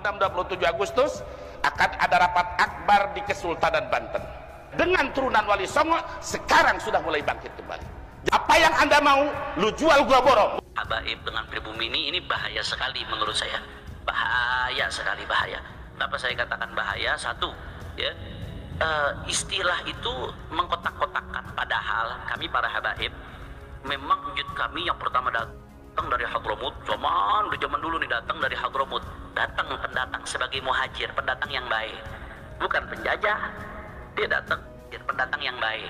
26-27 Agustus akan ada rapat akbar di Kesultanan Banten. Dengan turunan Wali Songo sekarang sudah mulai bangkit kembali. Apa yang Anda mau, lu jual gua borong. Habaib dengan pribumi ini bahaya sekali menurut saya. Bahaya sekali, bahaya. Kenapa saya katakan bahaya? Satu, ya, istilah itu mengkotak-kotakkan. Padahal kami para habaib, memang wujud kami yang pertama datang dari Hadramut. Zaman dulu nih datang dari Hadramut. Datang pendatang sebagai muhajir, pendatang yang baik. Bukan penjajah. Dia datang pendatang yang baik.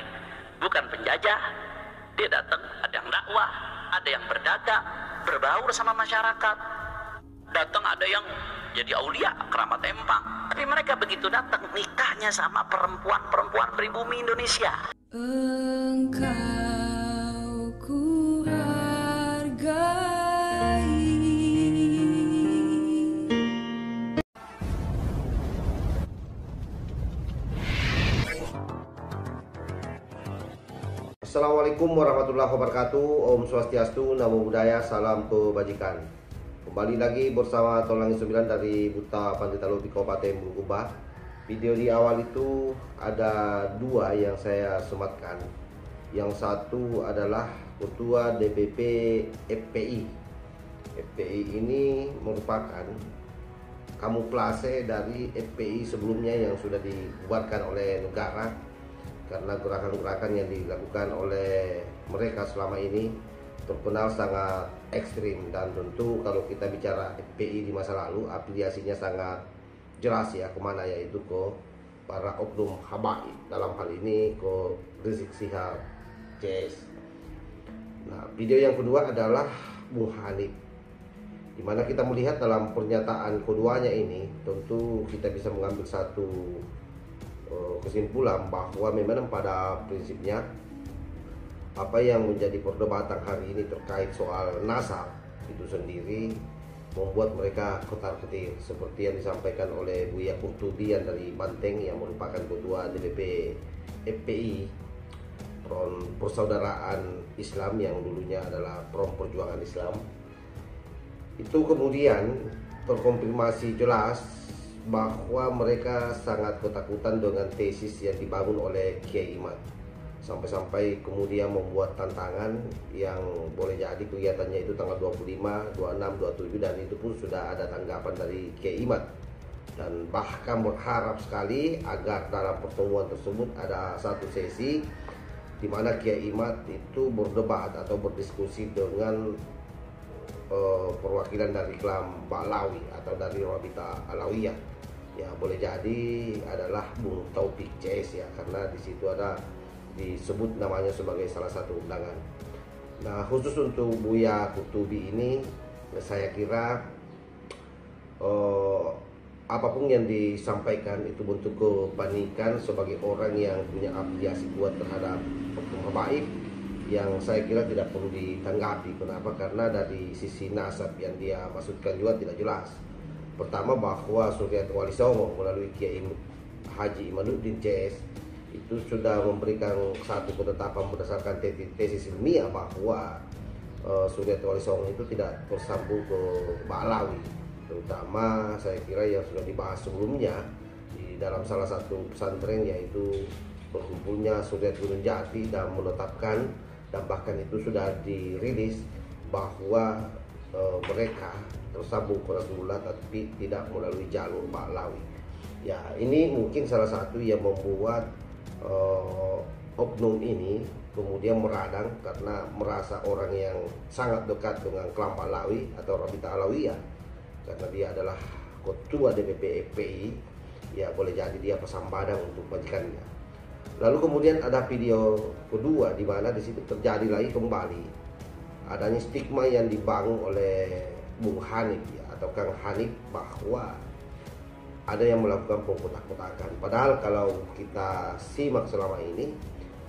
Bukan penjajah. Dia datang ada yang dakwah, ada yang berdagang, berbaur sama masyarakat. Datang ada yang jadi aulia, keramat empang. Tapi mereka begitu datang nikahnya sama perempuan-perempuan pribumi Indonesia. Engkau ku hargai. Assalamualaikum warahmatullahi wabarakatuh. Om Swastiastu, Namo Buddhaya, salam kebajikan. Kembali lagi bersama Tolangi 9 dari Buta Pandita Lobi Kabupaten Bulukumba. Video di awal itu ada dua yang saya sematkan. Yang satu adalah Ketua DPP FPI. FPI ini merupakan kamuflase dari FPI sebelumnya yang sudah dibubarkan oleh negara, karena gerakan-gerakan yang dilakukan oleh mereka selama ini terkenal sangat ekstrim. Dan tentu kalau kita bicara FPI di masa lalu, afiliasinya sangat jelas ya kemana, yaitu ke para oknum habaib, dalam hal ini ke Rizik Syihab, CS. Nah, video yang kedua adalah Bung Hanif, dimana kita melihat dalam pernyataan keduanya ini, tentu kita bisa mengambil satu kesimpulan bahwa memang pada prinsipnya apa yang menjadi perdebatan hari ini terkait soal nasab itu sendiri membuat mereka ketar-ketir, seperti yang disampaikan oleh Buya Kurtubi yang dari Banteng, yang merupakan ketua DPP FPI, Front Persaudaraan Islam, yang dulunya adalah Front Perjuangan Islam. Itu kemudian terkonfirmasi jelas bahwa mereka sangat ketakutan dengan tesis yang dibangun oleh Kiai Imad, sampai-sampai kemudian membuat tantangan yang boleh jadi kelihatannya itu tanggal 25, 26, 27, dan itu pun sudah ada tanggapan dari Kiai Imad, dan bahkan berharap sekali agar dalam pertemuan tersebut ada satu sesi di mana Kiai Imad itu berdebat atau berdiskusi dengan perwakilan dari klan Ba'lawi atau dari Rabita Alawiyah. Ya, boleh jadi adalah Bung Taufik CS ya, karena di situ ada disebut namanya sebagai salah satu undangan. Nah, khusus untuk Buya Kurtubi ini, saya kira apapun yang disampaikan itu bentuk kepanikan sebagai orang yang punya afiliasi kuat terhadap oknum habaib, yang saya kira tidak perlu ditanggapi. Kenapa? Karena dari sisi nasab yang dia maksudkan juga tidak jelas. Pertama, bahwa Suryati Wali Songo melalui Kiai Haji Imaduddin CS itu sudah memberikan satu ketetapan berdasarkan tesis ilmiah bahwa Suryati Wali Songo itu tidak tersambung ke Ba'lawi. Terutama saya kira yang sudah dibahas sebelumnya di dalam salah satu pesantren, yaitu berkumpulnya Suryati Gunung Jati, dan menetapkan, dan bahkan itu sudah dirilis bahwa mereka tersambung ke Rasulullah tapi tidak melalui jalur Ba'lawi. Ya, ini mungkin salah satu yang membuat oknum ini kemudian meradang, karena merasa orang yang sangat dekat dengan klan Ba'lawi atau Rabita Alawiyah, karena dia adalah ketua DPP FPI. Ya, boleh jadi dia pesan badang untuk majikannya. Lalu kemudian ada video kedua di mana di situ terjadi lagi kembali adanya stigma yang dibangun oleh Bung Hanif ya, atau Kang Hanif, bahwa ada yang melakukan pengkotak-kotakan. Padahal kalau kita simak selama ini,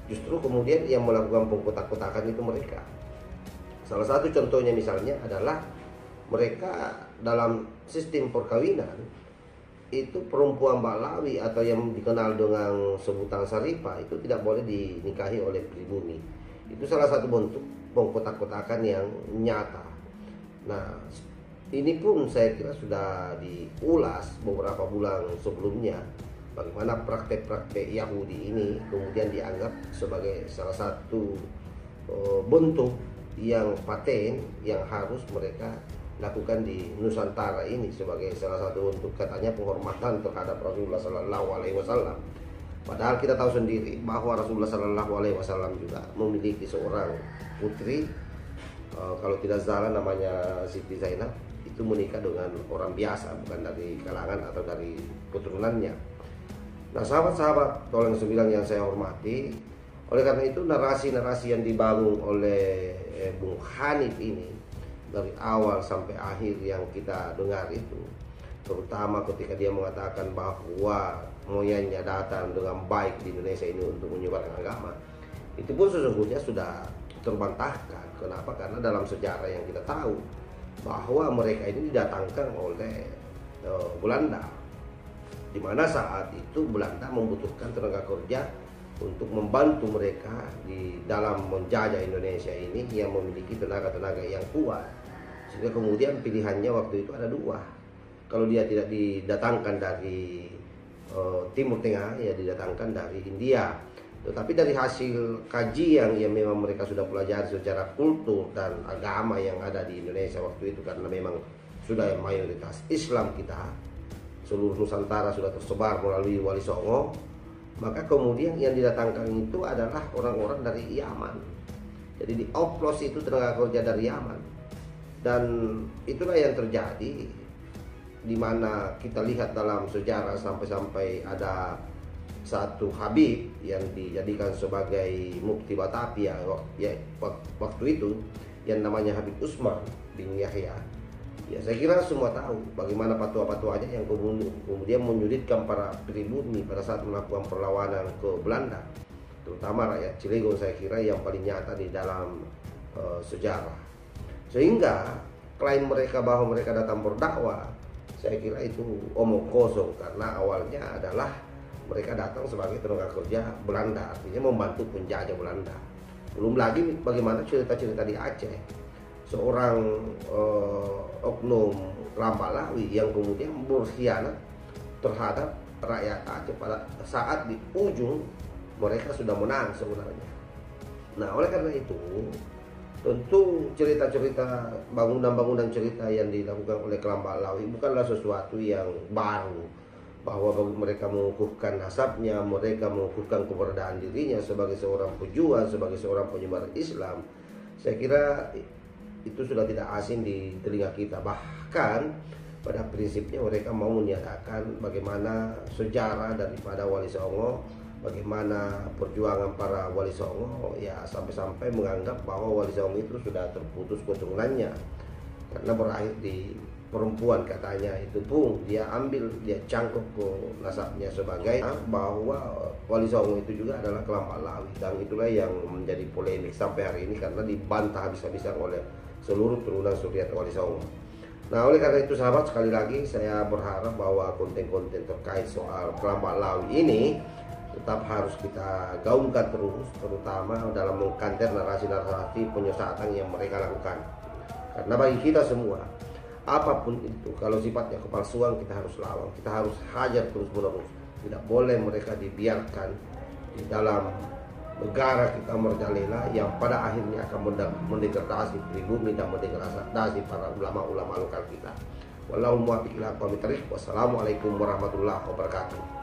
justru kemudian yang melakukan pengkotak-kotakan itu mereka. Salah satu contohnya misalnya adalah mereka dalam sistem perkawinan itu perempuan Ba'lawi atau yang dikenal dengan sebutan Sarifah itu tidak boleh dinikahi oleh pribumi. Itu salah satu bentuk pengkotak-kotakan yang nyata. Nah, ini pun saya kira sudah diulas beberapa bulan sebelumnya, bagaimana praktek-praktek Yahudi ini kemudian dianggap sebagai salah satu bentuk yang paten yang harus mereka lakukan di Nusantara ini sebagai salah satu bentuk katanya penghormatan terhadap Rasulullah Sallallahu Alaihi Wasallam. Padahal kita tahu sendiri bahwa Rasulullah Sallallahu Alaihi Wasallam juga memiliki seorang putri, kalau tidak salah namanya Siti Zainab, itu menikah dengan orang biasa, bukan dari kalangan atau dari keturunannya. Nah, sahabat-sahabat tolong sembilan yang saya hormati, oleh karena itu narasi-narasi yang dibangun oleh Bung Hanif ini dari awal sampai akhir yang kita dengar itu, terutama ketika dia mengatakan bahwa moyangnya datang dengan baik di Indonesia ini untuk menyebarkan agama, itu pun sesungguhnya sudah terbantahkan. Kenapa? Karena dalam sejarah yang kita tahu bahwa mereka ini didatangkan oleh Belanda, di mana saat itu Belanda membutuhkan tenaga kerja untuk membantu mereka di dalam menjajah Indonesia ini yang memiliki tenaga-tenaga yang kuat. Sehingga kemudian pilihannya waktu itu ada dua. Kalau dia tidak didatangkan dari Timur Tengah, ya didatangkan dari India. Tetapi dari hasil kajian yang memang mereka sudah pelajari secara kultur dan agama yang ada di Indonesia waktu itu, karena memang sudah mayoritas Islam kita, seluruh Nusantara sudah tersebar melalui Wali Songo, maka kemudian yang didatangkan itu adalah orang-orang dari Yaman. Jadi dioplos itu tenaga kerja dari Yaman. Dan itulah yang terjadi, di mana kita lihat dalam sejarah sampai-sampai ada satu Habib yang dijadikan sebagai mufti Batavia waktu itu, yang namanya Habib Usman bin Yahya. Ya, saya kira semua tahu bagaimana fatwa-fatwanya yang kemudian menyulitkan para pribumi pada saat melakukan perlawanan ke Belanda, terutama rakyat Cilegon. Saya kira yang paling nyata di dalam sejarah. Sehingga klaim mereka bahwa mereka datang berdakwah, saya kira itu omong kosong, karena awalnya adalah mereka datang sebagai tenaga kerja Belanda, artinya membantu penjajah Belanda. Belum lagi bagaimana cerita-cerita di Aceh, seorang oknum Lambalawi yang kemudian berkhianat terhadap rakyat Aceh pada saat di ujung mereka sudah menang sebenarnya. Nah, oleh karena itu tentu cerita-cerita bangunan-bangunan cerita yang dilakukan oleh Lambalawi bukanlah sesuatu yang baru, bahwa mereka mengukuhkan nasabnya, mereka mengukuhkan keberadaan dirinya sebagai seorang pejuang, sebagai seorang penyebar Islam. Saya kira itu sudah tidak asing di telinga kita. Bahkan pada prinsipnya mereka mau menyatakan bagaimana sejarah daripada Wali Songo, bagaimana perjuangan para Wali Songo, ya sampai-sampai menganggap bahwa Wali Songo itu sudah terputus keturunannya karena berakhir di perempuan, katanya itu pun dia cangkuk ke nasabnya sebagai bahwa Wali Songo itu juga adalah Lambalawi, dan itulah yang menjadi polemik sampai hari ini karena dibantah habis-habisan oleh seluruh turunan Suryat Wali Songo. Nah, oleh karena itu sahabat, sekali lagi saya berharap bahwa konten-konten terkait soal Lambalawi ini tetap harus kita gaungkan terus, terutama dalam mengkanter narasi-narasi penyesatan yang mereka lakukan. Karena bagi kita semua, apapun itu, kalau sifatnya kepalsuan, kita harus lawan, kita harus hajar terus-menerus. Tidak boleh mereka dibiarkan di dalam negara kita merajalela yang pada akhirnya akan mendegradasi pribumi dan mendegradasi para ulama-ulama lokal kita. Wallahul muwaffiq ila aqwamit thariq. Wassalamualaikum warahmatullahi wabarakatuh.